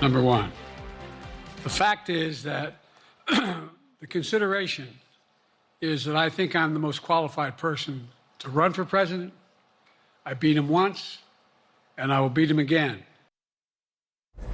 Number one. The fact is that the consideration is that I think I'm the most qualified person to run for president. I beat him once, and I will beat him again.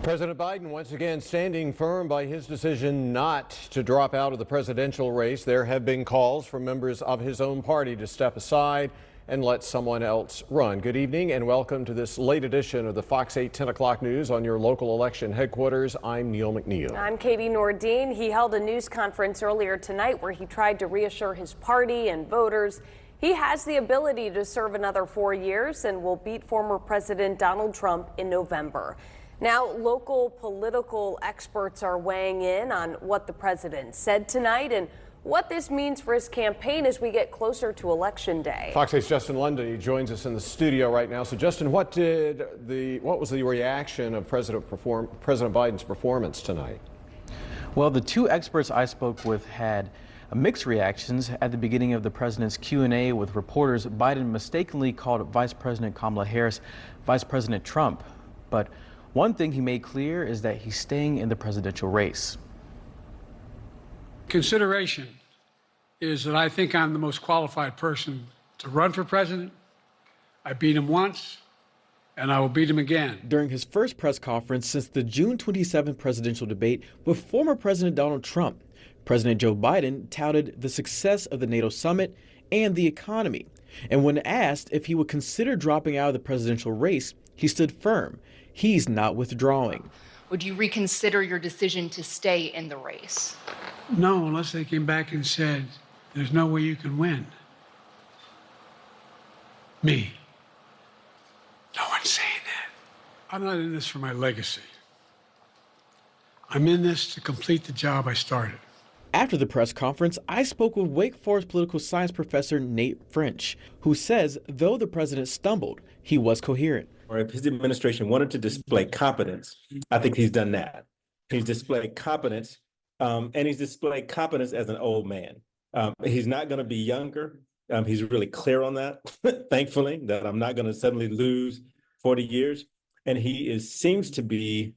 President Biden once again standing firm by his decision not to drop out of the presidential race. There have been calls from members of his own party to step aside and let someone else run. Good evening and welcome to this late edition of the Fox 8 10 o'clock news on your local election headquarters. I'm Neil McNeil. I'm Katie Nordine. He held a news conference earlier tonight where he tried to reassure his party and voters he has the ability to serve another 4 years and will beat former President Donald Trump in November. Now, local political experts are weighing in on what the president said tonight and what this means for his campaign as we get closer to Election Day. Fox 8's Justin Lundy joins us in the studio right now. So, Justin, what was the reaction of President Biden's performance tonight? Well, the two experts I spoke with had mixed reactions. At the beginning of the president's Q&A with reporters, Biden mistakenly called Vice President Kamala Harris Vice President Trump. But one thing he made clear is that he's staying in the presidential race. Consideration is that I think I'm the most qualified person to run for president. I beat him once, and I will beat him again. During his first press conference since the June 27 presidential debate with former President Donald Trump, President Joe Biden touted the success of the NATO summit and the economy. And when asked if he would consider dropping out of the presidential race, he stood firm. He's not withdrawing. Would you reconsider your decision to stay in the race? No, unless they came back and said, there's no way you can win. Me. No one's saying that. I'm not in this for my legacy. I'm in this to complete the job I started. After the press conference, I spoke with Wake Forest political science professor Nate French, who says though the president stumbled, he was coherent. Or if his administration wanted to display competence, I think he's done that. He's displayed competence, and he's displayed competence as an old man. He's not going to be younger. He's really clear on that, thankfully, that I'm not going to suddenly lose 40 years. And he seems to be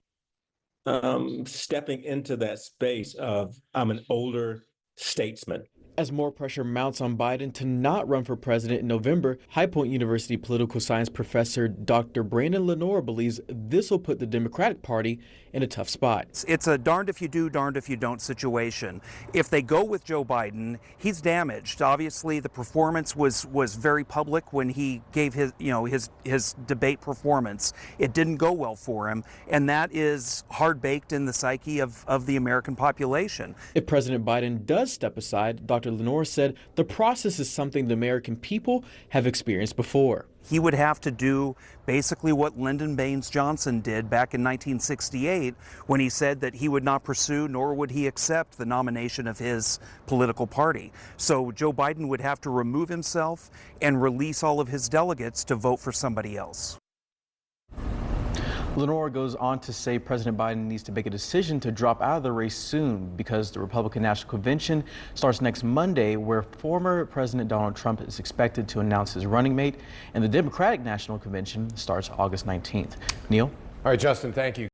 stepping into that space of I'm an older statesman. As more pressure mounts on Biden to not run for president in November, High Point University political science professor Dr. Brandon Lenore believes this will put the Democratic Party in a tough spot. It's a darned if you do, darned if you don't situation. If they go with Joe Biden, he's damaged. Obviously, the performance was very public when he gave his debate performance. It didn't go well for him, and that is hard baked in the psyche of the American population. If President Biden does step aside, Dr. Lenore said the process is something the American people have experienced before. He would have to do basically what Lyndon Baines Johnson did back in 1968 when he said that he would not pursue nor would he accept the nomination of his political party. So Joe Biden would have to remove himself and release all of his delegates to vote for somebody else. Lenore goes on to say President Biden needs to make a decision to drop out of the race soon because the Republican National Convention starts next Monday, where former President Donald Trump is expected to announce his running mate, and the Democratic National Convention starts August 19th. Neil? All right, Justin, thank you.